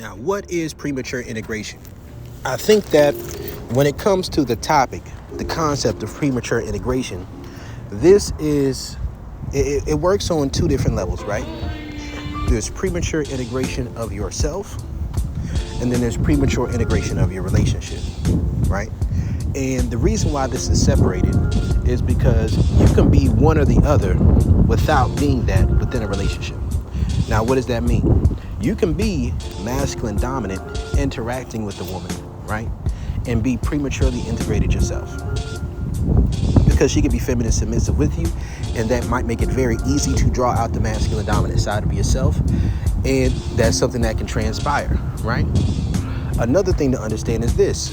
Now, what is premature integration? I think that when it comes to the topic, the concept of premature integration, it works on two different levels, right? There's premature integration of yourself, and then there's premature integration of your relationship, right? And the reason why this is separated is because you can be one or the other without being that within a relationship. Now, what does that mean? You can be masculine dominant interacting with the woman, right? And be prematurely integrated yourself. Because she can be feminine submissive with you, and that might make it very easy to draw out the masculine dominant side of yourself. And that's something that can transpire, right? Another thing to understand is this,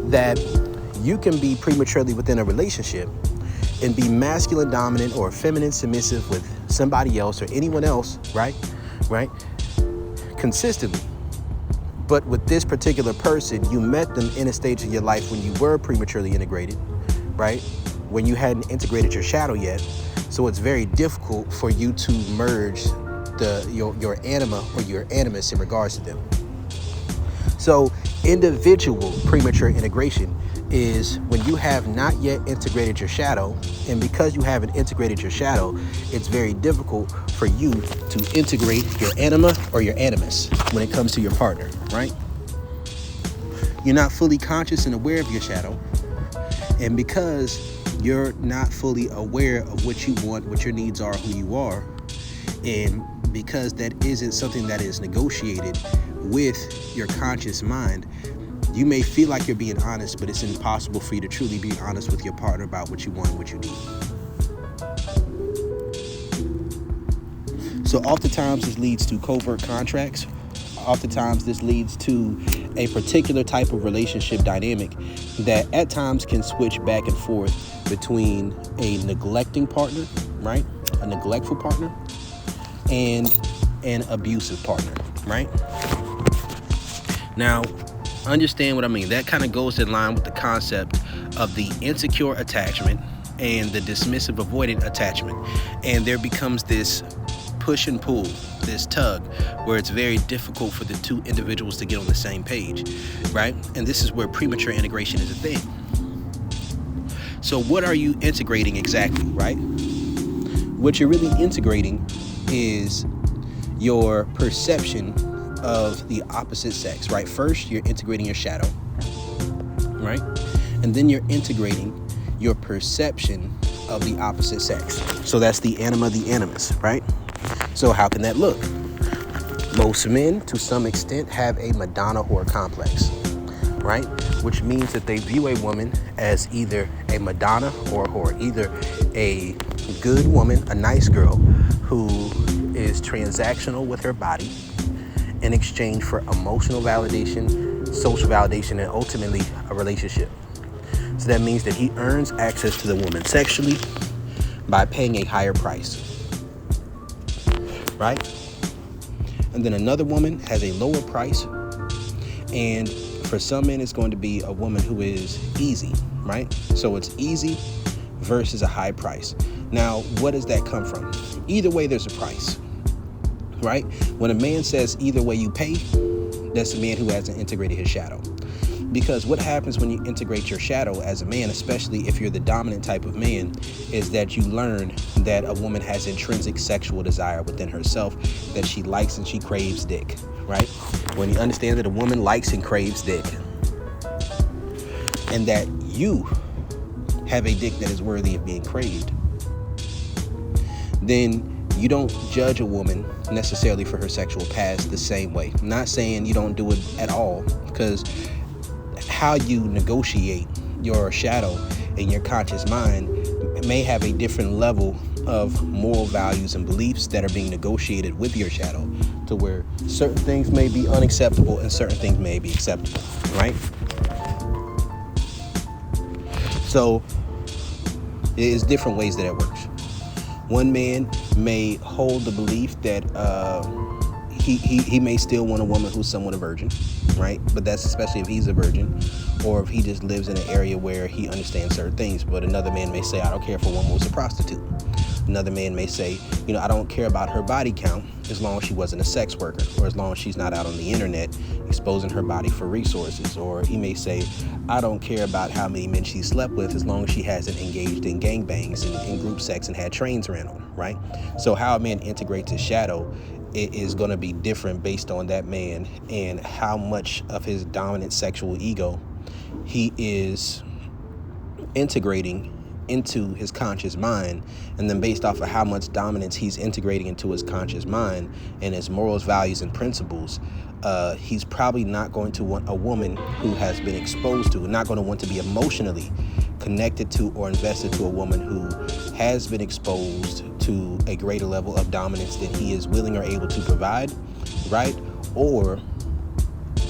that you can be prematurely within a relationship and be masculine dominant or feminine submissive with somebody else or anyone else, right? Consistently. But with this particular person, you met them in a stage of your life when you were prematurely integrated, right? When you hadn't integrated your shadow yet. So it's very difficult for you to merge your anima or your animus in regards to them. So individual premature integration is when you have not yet integrated your shadow, and because you haven't integrated your shadow, it's very difficult for you to integrate your anima or your animus when it comes to your partner, right? You're not fully conscious and aware of your shadow, and because you're not fully aware of what you want, what your needs are, who you are, and because that isn't something that is negotiated with your conscious mind, you may feel like you're being honest, but it's impossible for you to truly be honest with your partner about what you want and what you need. So oftentimes this leads to covert contracts. Oftentimes this leads to a particular type of relationship dynamic that at times can switch back and forth between a neglecting partner, right? A neglectful partner and an abusive partner, right? Now, understand what I mean. That kind of goes in line with the concept of the insecure attachment and the dismissive avoidant attachment. And there becomes this push and pull, this tug, where it's very difficult for the two individuals to get on the same page, right? And this is where premature integration is a thing. So what are you integrating exactly, right? What you're really integrating is your perception of the opposite sex, right? First, you're integrating your shadow, right? And then you're integrating your perception of the opposite sex. So that's the anima, the animus, right? So how can that look? Most men, to some extent, have a Madonna whore complex, right? Which means that they view a woman as either a Madonna or a whore, either a good woman, a nice girl who is transactional with her body in exchange for emotional validation, social validation, and ultimately a relationship. So that means that he earns access to the woman sexually by paying a higher price, right? And then another woman has a lower price, and for some men it's going to be a woman who is easy, right? So it's easy versus a high price. Now, what does that come from? Either way, there's a price, right? When a man says either way you pay, that's a man who hasn't integrated his shadow. Because what happens when you integrate your shadow as a man, especially if you're the dominant type of man, is that you learn that a woman has intrinsic sexual desire within herself, that she likes and she craves dick, right? When you understand that a woman likes and craves dick, and that you have a dick that is worthy of being craved, then you don't judge a woman necessarily for her sexual past the same way. I'm not saying you don't do it at all, because how you negotiate your shadow in your conscious mind may have a different level of moral values and beliefs that are being negotiated with your shadow, to where certain things may be unacceptable and certain things may be acceptable, right? So there's different ways that it works. One man may hold the belief that he may still want a woman who's somewhat a virgin, right? But that's especially if he's a virgin, or if he just lives in an area where he understands certain things. But another man may say, I don't care if a woman was a prostitute. Another man may say, I don't care about her body count as long as she wasn't a sex worker, or as long as she's not out on the internet exposing her body for resources. Or he may say, I don't care about how many men she slept with as long as she hasn't engaged in gangbangs and group sex and had trains ran on, right? So how a man integrates his shadow, it is going to be different based on that man and how much of his dominant sexual ego he is integrating into his conscious mind. And then based off of how much dominance he's integrating into his conscious mind and his morals, values, and principles, he's probably not going to want a woman who has been exposed to, not going to want to be emotionally connected to or invested to a woman who has been exposed to a greater level of dominance than he is willing or able to provide, right? Or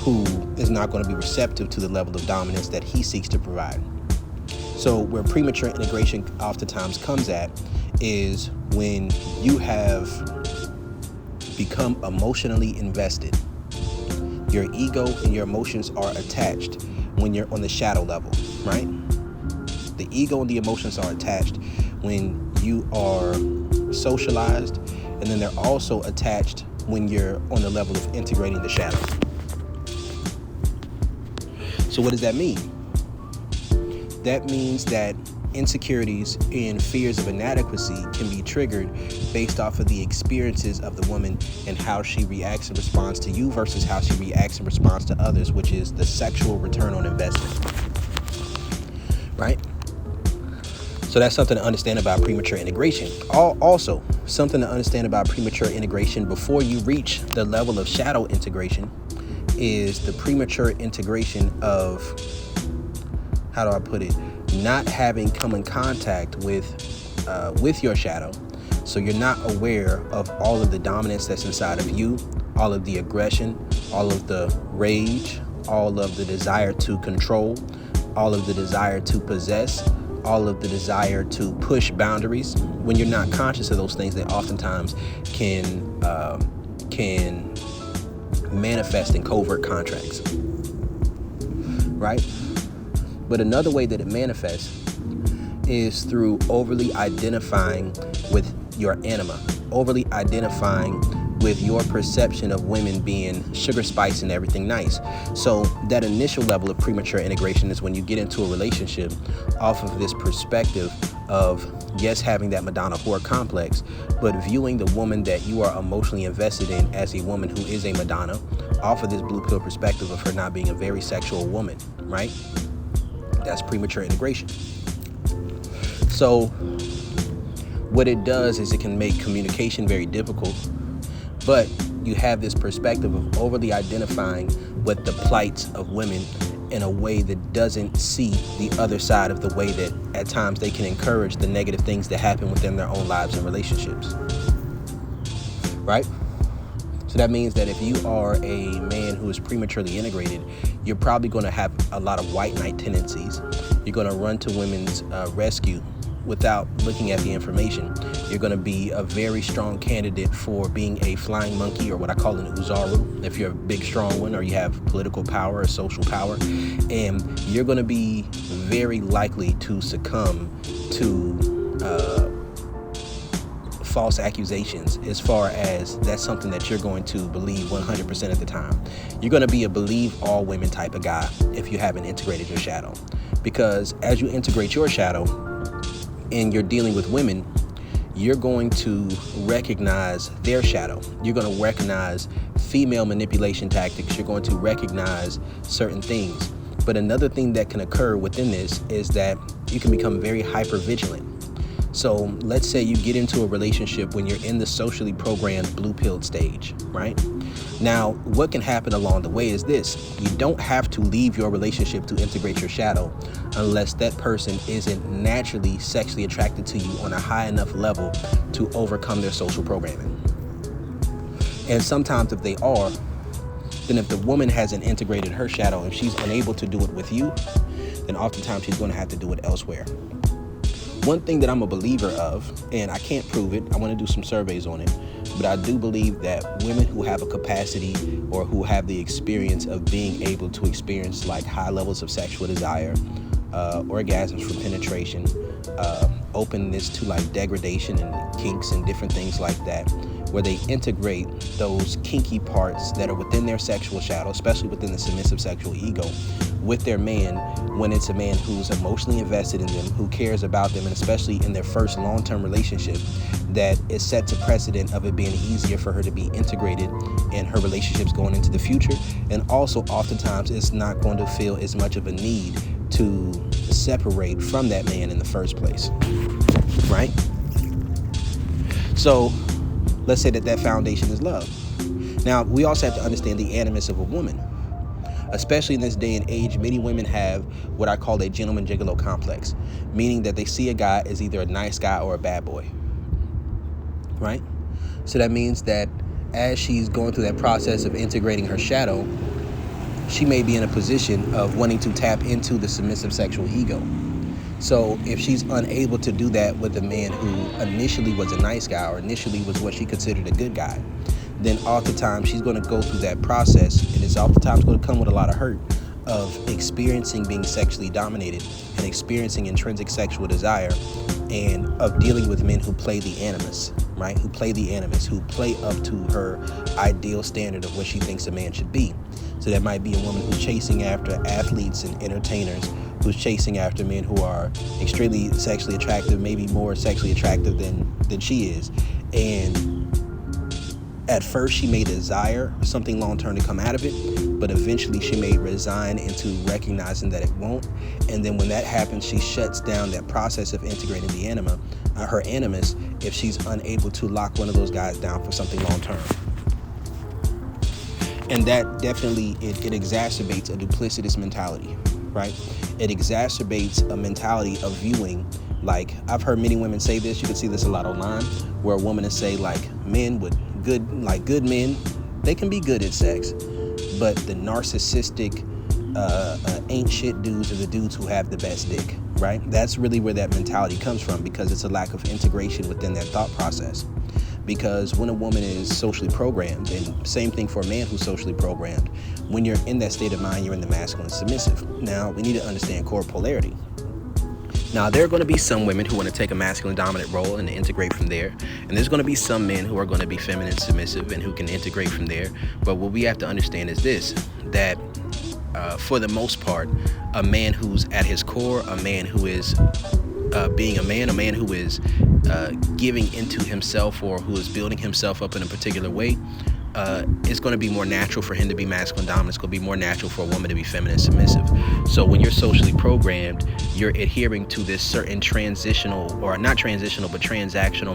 who is not going to be receptive to the level of dominance that he seeks to provide. So where premature integration oftentimes comes at is when you have become emotionally invested. Your ego and your emotions are attached when you're on the shadow level, right? The ego and the emotions are attached when you are socialized, and then they're also attached when you're on the level of integrating the shadow. So what does that mean? That means that insecurities and fears of inadequacy can be triggered based off of the experiences of the woman and how she reacts and responds to you versus how she reacts and responds to others, which is the sexual return on investment, right? So that's something to understand about premature integration. Also, something to understand about premature integration before you reach the level of shadow integration is the premature integration of, how do I put it, not having come in contact with your shadow. So you're not aware of all of the dominance that's inside of you, all of the aggression, all of the rage, all of the desire to control, all of the desire to possess, all of the desire to push boundaries. When you're not conscious of those things, they oftentimes can manifest in covert contracts, right? But another way that it manifests is through overly identifying with your anima, overly identifying with your perception of women being sugar, spice, and everything nice. So that initial level of premature integration is when you get into a relationship off of this perspective of, yes, having that Madonna whore complex, but viewing the woman that you are emotionally invested in as a woman who is a Madonna off of this blue pill perspective of her not being a very sexual woman, right? That's premature integration. So what it does is it can make communication very difficult, but you have this perspective of overly identifying with the plights of women in a way that doesn't see the other side of the way that at times they can encourage the negative things that happen within their own lives and relationships, right? So that means that if you are a man who is prematurely integrated, you're probably going to have a lot of white knight tendencies. You're going to run to women's rescue without looking at the information. You're going to be a very strong candidate for being a flying monkey, or what I call an uzaru, if you're a big, strong one, or you have political power or social power. And you're going to be very likely to succumb to false accusations, as far as that's something that you're going to believe 100% of the time. You're going to be a believe all women type of guy if you haven't integrated your shadow. Because as you integrate your shadow and you're dealing with women, you're going to recognize their shadow. You're going to recognize female manipulation tactics. You're going to recognize certain things. But another thing that can occur within this is that you can become very hyper vigilant. So let's say you get into a relationship when you're in the socially programmed blue-pilled stage, right? Now, what can happen along the way is this. You don't have to leave your relationship to integrate your shadow unless that person isn't naturally sexually attracted to you on a high enough level to overcome their social programming. And sometimes if they are, then if the woman hasn't integrated her shadow, if she's unable to do it with you, then oftentimes she's going to have to do it elsewhere. One thing that I'm a believer of, and I can't prove it, I want to do some surveys on it, but I do believe that women who have a capacity or who have the experience of being able to experience like high levels of sexual desire, orgasms from penetration, openness to like degradation and kinks and different things like that, where they integrate those kinky parts that are within their sexual shadow, especially within the submissive sexual ego, with their man, when it's a man who's emotionally invested in them, who cares about them, and especially in their first long-term relationship, that it sets a precedent of it being easier for her to be integrated in her relationships going into the future. And also oftentimes it's not going to feel as much of a need to separate from that man in the first place, right? So let's say that foundation is love. Now, we also have to understand the animus of a woman. Especially in this day and age, many women have what I call a gentleman gigolo complex, meaning that they see a guy as either a nice guy or a bad boy, right? So that means that as she's going through that process of integrating her shadow, she may be in a position of wanting to tap into the submissive sexual ego. So if she's unable to do that with a man who initially was a nice guy or initially was what she considered a good guy, then oftentimes she's going to go through that process, and it's oftentimes going to come with a lot of hurt of experiencing being sexually dominated and experiencing intrinsic sexual desire, and of dealing with men who play the animus, right? Who play the animus, who play up to her ideal standard of what she thinks a man should be. So that might be a woman who's chasing after athletes and entertainers, who's chasing after men who are extremely sexually attractive, maybe more sexually attractive than she is. And at first she may desire something long-term to come out of it, but eventually she may resign into recognizing that it won't. And then when that happens, she shuts down that process of integrating the her animus, if she's unable to lock one of those guys down for something long-term. And that definitely, it exacerbates a duplicitous mentality, right? It exacerbates a mentality of viewing, like, I've heard many women say this, you can see this a lot online, where a woman is say, like, men with good men, they can be good at sex, but the narcissistic ain't shit dudes are the dudes who have the best dick, right? That's really where that mentality comes from, because it's a lack of integration within that thought process. Because when a woman is socially programmed, and same thing for a man who's socially programmed, when you're in that state of mind, you're in the masculine submissive. Now, we need to understand core polarity. Now, there are going to be some women who want to take a masculine dominant role and integrate from there. And there's going to be some men who are going to be feminine submissive and who can integrate from there. But what we have to understand is this, that for the most part, a man who's at his core, a man who is being a man who is giving into himself, or who is building himself up in a particular way, it's going to be more natural for him to be masculine dominant. It's going to be more natural for a woman to be feminine submissive. So when you're socially programmed, you're adhering to this certain transactional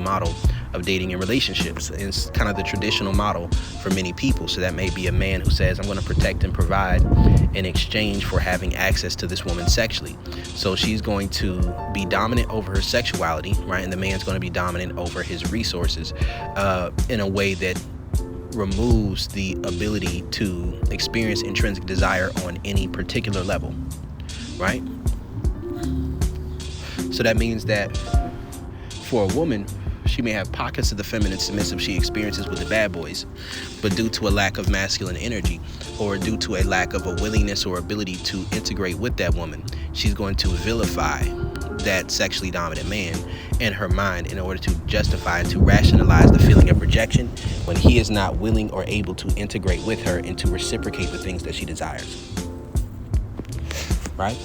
model of dating and relationships. And it's kind of the traditional model for many people. So that may be a man who says, I'm going to protect and provide in exchange for having access to this woman sexually. So she's going to be dominant over her sexuality, right? And the man's going to be dominant over his resources in a way that removes the ability to experience intrinsic desire on any particular level, right? So that means that for a woman, she may have pockets of the feminine submissive she experiences with the bad boys, but due to a lack of masculine energy, or due to a lack of a willingness or ability to integrate with that woman, she's going to vilify that sexually dominant man in her mind in order to justify and to rationalize the feeling of rejection when he is not willing or able to integrate with her and to reciprocate the things that she desires, right?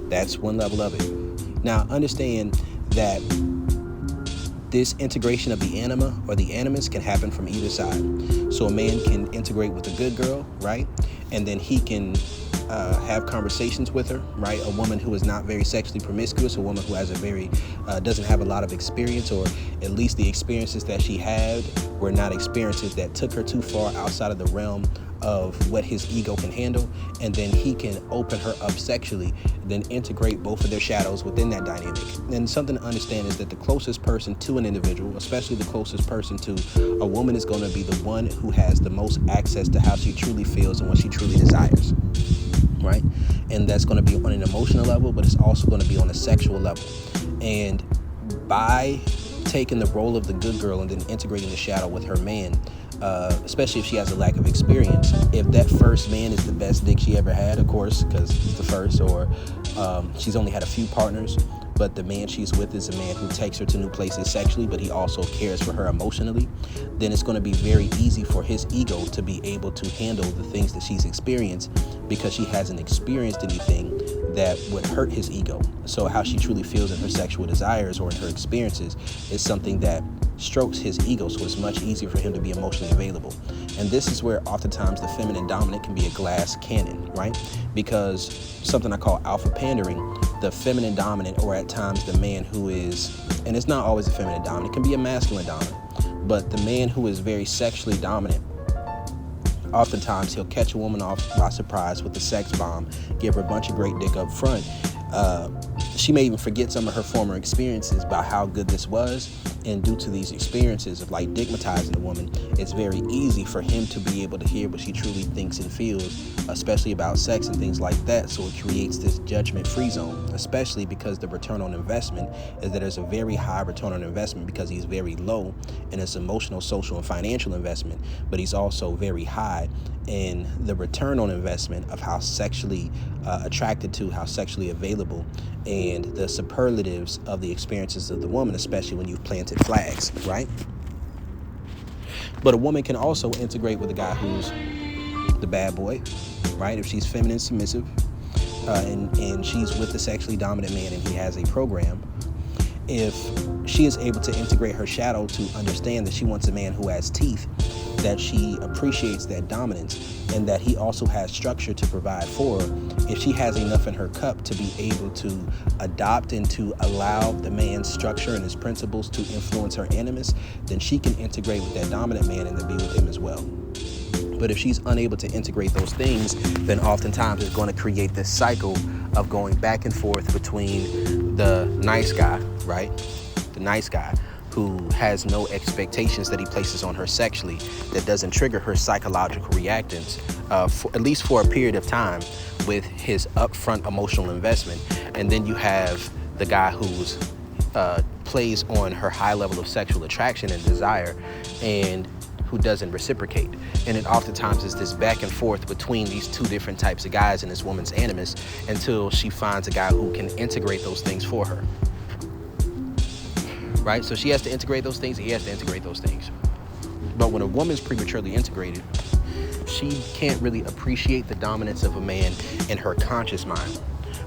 That's one level of it. Now, understand that this integration of the anima or the animus can happen from either side. So a man can integrate with a good girl, right? And then he can have conversations with her, right? A woman who is not very sexually promiscuous, a woman who has a very doesn't have a lot of experience, or at least the experiences that she had were not experiences that took her too far outside of the realm of what his ego can handle, and then he can open her up sexually, then integrate both of their shadows within that dynamic. And something to understand is that the closest person to an individual, especially the closest person to a woman, is going to be the one who has the most access to how she truly feels and what she truly desires, right? And that's going to be on an emotional level, but it's also going to be on a sexual level. And by taking the role of the good girl and then integrating the shadow with her man, especially if she has a lack of experience, if that first man is the best dick she ever had, of course, because it's the first, or she's only had a few partners, but the man she's with is a man who takes her to new places sexually, but he also cares for her emotionally, then it's going to be very easy for his ego to be able to handle the things that she's experienced, because she hasn't experienced anything that would hurt his ego. So how she truly feels in her sexual desires or in her experiences is something that strokes his ego, so it's much easier for him to be emotionally available. And this is where oftentimes the feminine dominant can be a glass cannon, right? Because something I call alpha pandering, the feminine dominant, or at times the man who is, and it's not always a feminine dominant, it can be a masculine dominant, but the man who is very sexually dominant, oftentimes he'll catch a woman off by surprise with a sex bomb, give her a bunch of great dick up front. She may even forget some of her former experiences about how good this was, and due to these experiences of like digmatizing the woman, it's very easy for him to be able to hear what she truly thinks and feels, especially about sex and things like that. So it creates this judgment-free zone, especially because the return on investment is that there's a very high return on investment because he's very low in his emotional, social, and financial investment, but he's also very high in the return on investment of how sexually attracted to, how sexually available, and the superlatives of the experiences of the woman, especially when you've planted flags, right? But a woman can also integrate with a guy who's the bad boy, right? If she's feminine, submissive, and she's with the sexually dominant man and he has a program, if she is able to integrate her shadow to understand that she wants a man who has teeth, that she appreciates that dominance, and that he also has structure to provide for her, if she has enough in her cup to be able to adopt and to allow the man's structure and his principles to influence her animus, then she can integrate with that dominant man and then be with him as well. But if she's unable to integrate those things, then oftentimes it's going to create this cycle of going back and forth between the nice guy, right? The nice guy who has no expectations that he places on her sexually, that doesn't trigger her psychological reactance, at least for a period of time, with his upfront emotional investment. And then you have the guy who's plays on her high level of sexual attraction and desire, and who doesn't reciprocate. And it oftentimes is this back and forth between these two different types of guys in this woman's animus, until she finds a guy who can integrate those things for her. Right? So she has to integrate those things, he has to integrate those things. But when a woman's prematurely integrated, she can't really appreciate the dominance of a man in her conscious mind,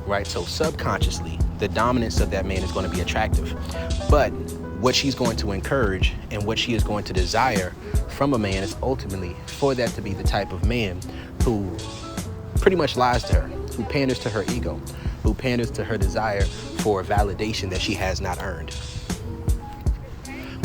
right? So subconsciously, the dominance of that man is going to be attractive. But what she's going to encourage and what she is going to desire from a man is ultimately for that to be the type of man who pretty much lies to her, who panders to her ego, who panders to her desire for validation that she has not earned.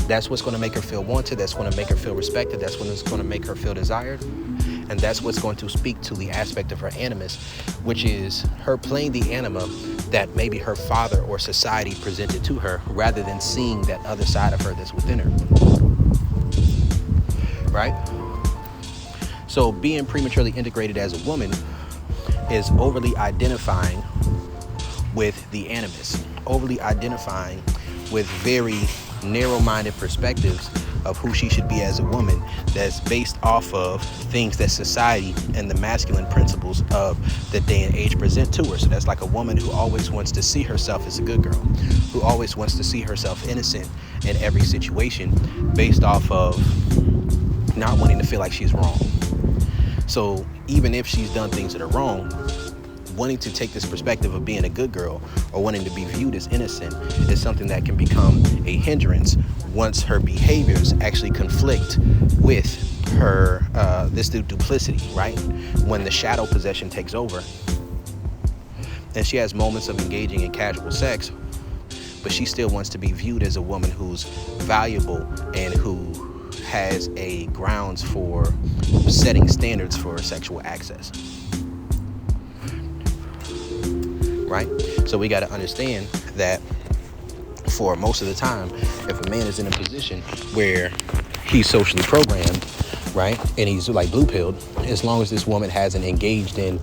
That's what's going to make her feel wanted. That's going to make her feel respected. That's what's going to make her feel desired. And that's what's going to speak to the aspect of her animus, which is her playing the anima that maybe her father or society presented to her, rather than seeing that other side of her that's within her. Right? So being prematurely integrated as a woman is overly identifying with the animus, overly identifying with very narrow-minded perspectives of who she should be as a woman, that's based off of things that society and the masculine principles of the day and age present to her. So that's like a woman who always wants to see herself as a good girl, who always wants to see herself innocent in every situation, based off of not wanting to feel like she's wrong. So even if she's done things that are wrong, wanting to take this perspective of being a good girl or wanting to be viewed as innocent is something that can become a hindrance once her behaviors actually conflict with her this duplicity, right? When the shadow possession takes over and she has moments of engaging in casual sex, but she still wants to be viewed as a woman who's valuable and who has a grounds for setting standards for sexual access. Right? So we got to understand that for most of the time, if a man is in a position where he's socially programmed, right, and he's like blue-pilled, as long as this woman hasn't engaged in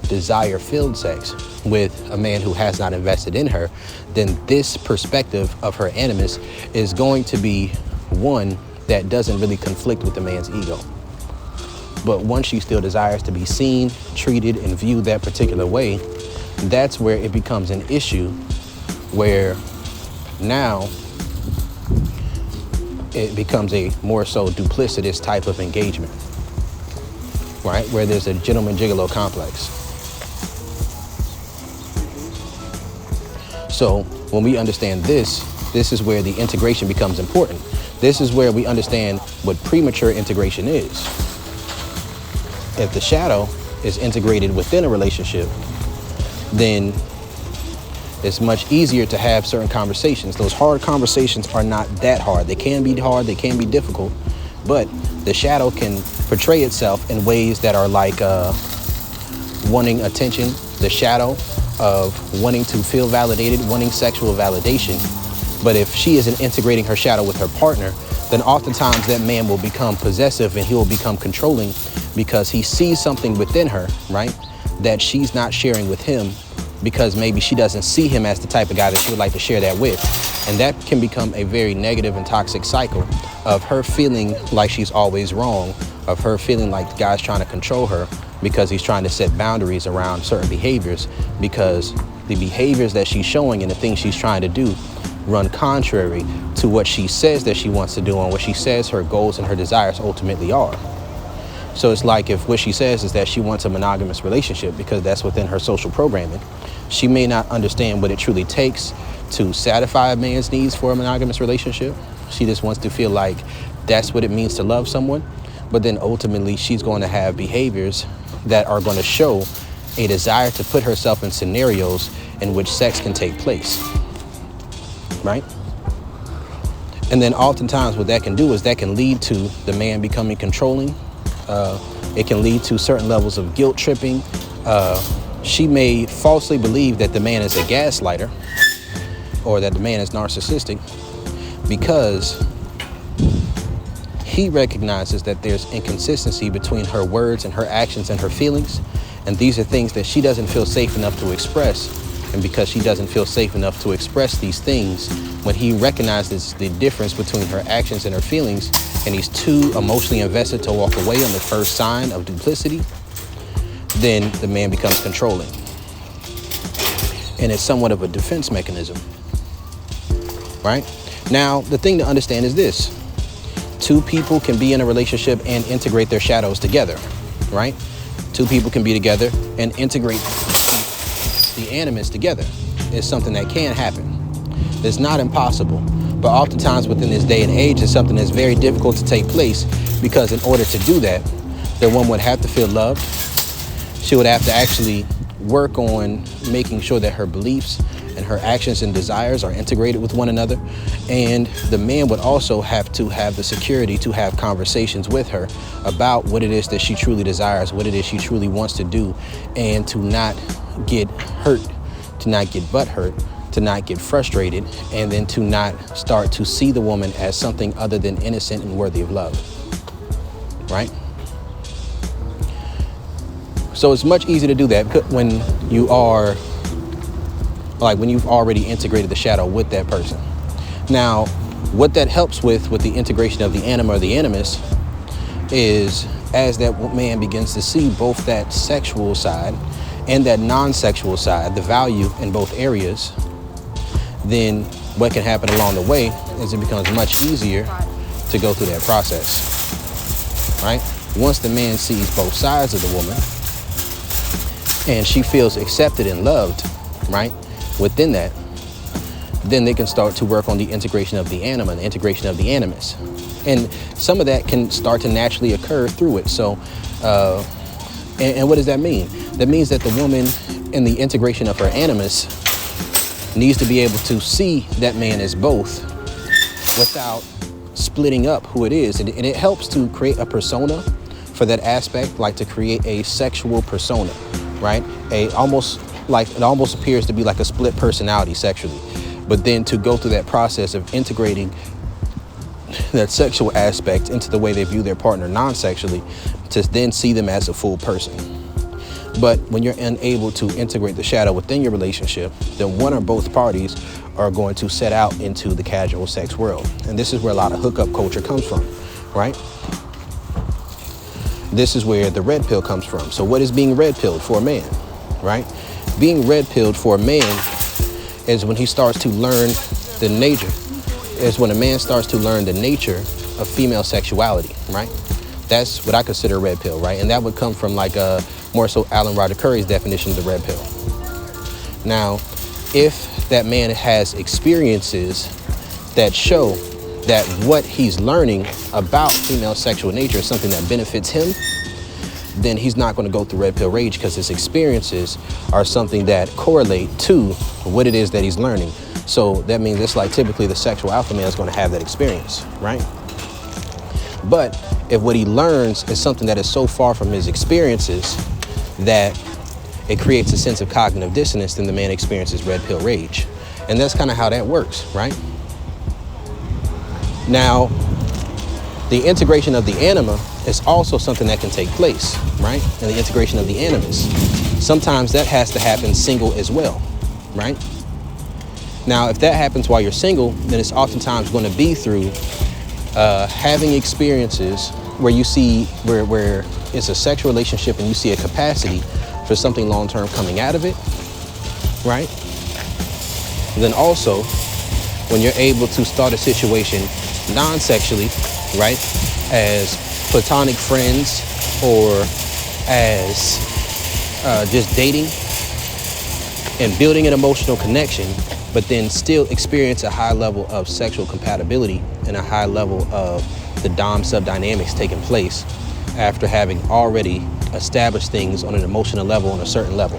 desire-filled sex with a man who has not invested in her, then this perspective of her animus is going to be one that doesn't really conflict with the man's ego. But once she still desires to be seen, treated, and viewed that particular way, that's where it becomes an issue where now it becomes a more so duplicitous type of engagement, right? Where there's a gentleman gigolo complex. So when we understand this is where the integration becomes important. This is where we understand what premature integration is. If the shadow is integrated within a relationship, then it's much easier to have certain conversations. Those hard conversations are not that hard. They can be hard, they can be difficult, but the shadow can portray itself in ways that are like wanting attention, the shadow of wanting to feel validated, wanting sexual validation. But if she isn't integrating her shadow with her partner, then oftentimes that man will become possessive and he will become controlling because he sees something within her, right, that she's not sharing with him, because maybe she doesn't see him as the type of guy that she would like to share that with. And that can become a very negative and toxic cycle of her feeling like she's always wrong, of her feeling like the guy's trying to control her because he's trying to set boundaries around certain behaviors, because the behaviors that she's showing and the things she's trying to do run contrary to what she says that she wants to do and what she says her goals and her desires ultimately are. So it's like if what she says is that she wants a monogamous relationship because that's within her social programming, she may not understand what it truly takes to satisfy a man's needs for a monogamous relationship. She just wants to feel like that's what it means to love someone. But then ultimately she's going to have behaviors that are going to show a desire to put herself in scenarios in which sex can take place, right? And then oftentimes what that can do is that can lead to the man becoming controlling. It can lead to certain levels of guilt tripping. She may falsely believe that the man is a gaslighter or that the man is narcissistic because he recognizes that there's inconsistency between her words and her actions and her feelings. And these are things that she doesn't feel safe enough to express. And because she doesn't feel safe enough to express these things, when he recognizes the difference between her actions and her feelings, and he's too emotionally invested to walk away on the first sign of duplicity, then the man becomes controlling. And it's somewhat of a defense mechanism, right? Now, the thing to understand is this. Two people can be in a relationship and integrate their shadows together, right? Two people can be together and integrate the animus together. It's something that can happen. It's not impossible, but oftentimes within this day and age, it's something that's very difficult to take place because in order to do that, the woman would have to feel loved. She would have to actually work on making sure that her beliefs and her actions and desires are integrated with one another. And the man would also have to have the security to have conversations with her about what it is that she truly desires, what it is she truly wants to do, and to not get hurt, to not get butthurt, to not get frustrated, and then to not start to see the woman as something other than innocent and worthy of love, right? So it's much easier to do that when you are, like when you've already integrated the shadow with that person. Now, what that helps with the integration of the anima or the animus is as that man begins to see both that sexual side and that non-sexual side, the value in both areas, then what can happen along the way is it becomes much easier to go through that process, right? Once the man sees both sides of the woman and she feels accepted and loved, right, within that, then they can start to work on the integration of the anima and the integration of the animus. And some of that can start to naturally occur through it. So, and what does that mean? That means that the woman in the integration of her animus needs to be able to see that man as both without splitting up who it is. And it helps to create a persona for that aspect, like to create a sexual persona, right? It almost appears to be like a split personality sexually. But then to go through that process of integrating that sexual aspect into the way they view their partner non-sexually, to then see them as a full person. But when you're unable to integrate the shadow within your relationship, then one or both parties are going to set out into the casual sex world. And this is where a lot of hookup culture comes from, right? This is where the red pill comes from. So what is being red pilled for a man, right? Being red pilled for a man is when he starts to learn the nature, is when a man starts to learn the nature of female sexuality, right? That's what I consider a red pill, right? And that would come from like more so Alan Ryder Curry's definition of the red pill. Now, if that man has experiences that show that what he's learning about female sexual nature is something that benefits him, then he's not going to go through red pill rage, because his experiences are something that correlate to what it is that he's learning. So that means it's like typically the sexual alpha male is going to have that experience, right? But if what he learns is something that is so far from his experiences that it creates a sense of cognitive dissonance, then the man experiences red pill rage. And that's kind of how that works, right? Now, the integration of the anima is also something that can take place, right? And the integration of the animus. Sometimes that has to happen single as well, right? Now, if that happens while you're single, then it's oftentimes going to be through having experiences where you see where it's a sexual relationship and you see a capacity for something long-term coming out of it, right? And then also, when you're able to start a situation non-sexually, right, as platonic friends or as just dating and building an emotional connection, but then still experience a high level of sexual compatibility and a high level of the dom-sub dynamics taking place after having already established things on an emotional level, on a certain level,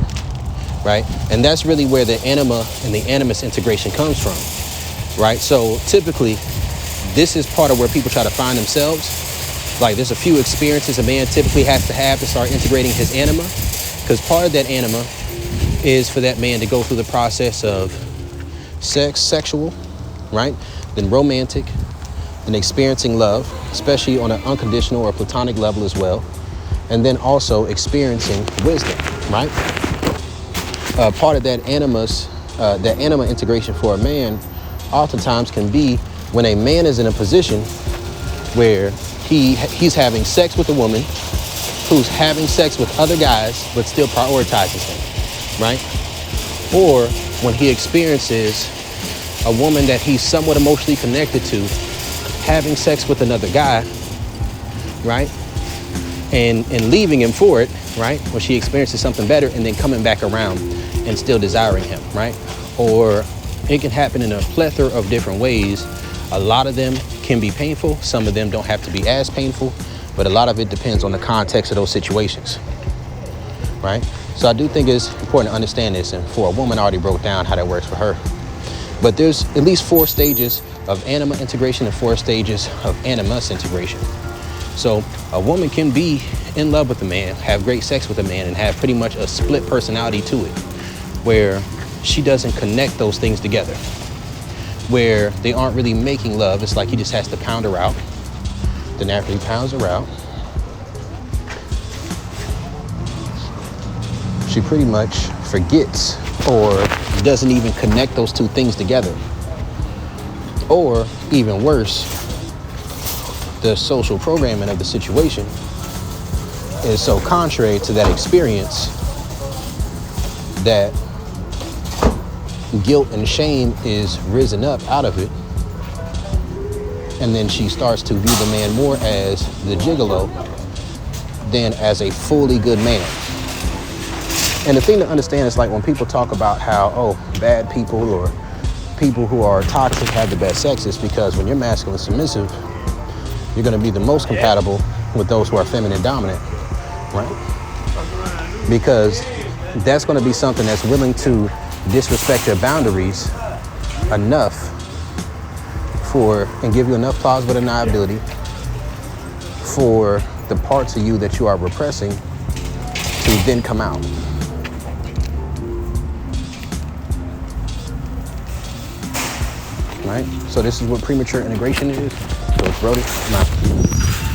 right? And that's really where the anima and the animus integration comes from, right? So typically, this is part of where people try to find themselves. Like, there's a few experiences a man typically has to have to start integrating his anima, because part of that anima is for that man to go through the process of sexual, right? Then romantic, then experiencing love, especially on an unconditional or platonic level as well. And then also experiencing wisdom, right? Part of that animus, that anima integration for a man oftentimes can be when a man is in a position where he's having sex with a woman who's having sex with other guys but still prioritizes him, right? Or when he experiences a woman that he's somewhat emotionally connected to having sex with another guy, right? And leaving him for it, right? When she experiences something better and then coming back around and still desiring him, right? Or it can happen in a plethora of different ways. A lot of them can be painful. Some of them don't have to be as painful, but a lot of it depends on the context of those situations, right? So I do think it's important to understand this, and for a woman, I already broke down how that works for her. But there's at least 4 stages of anima integration and 4 stages of animus integration. So a woman can be in love with a man, have great sex with a man, and have pretty much a split personality to it, where she doesn't connect those things together, where they aren't really making love. It's like he just has to pound her out. Then after he pounds her out, she pretty much forgets or doesn't even connect those 2 things together. Or even worse, the social programming of the situation is so contrary to that experience that guilt and shame is risen up out of it. And then she starts to view the man more as the gigolo than as a fully good man. And the thing to understand is, like, when people talk about how, oh, bad people or people who are toxic have the best sex, is because when you're masculine submissive, you're going to be the most compatible with those who are feminine dominant, right? Because that's going to be something that's willing to disrespect your boundaries enough for, and give you enough plausible deniability for the parts of you that you are repressing to then come out. Right? So this is what premature integration is. So it's Brody. I'm out.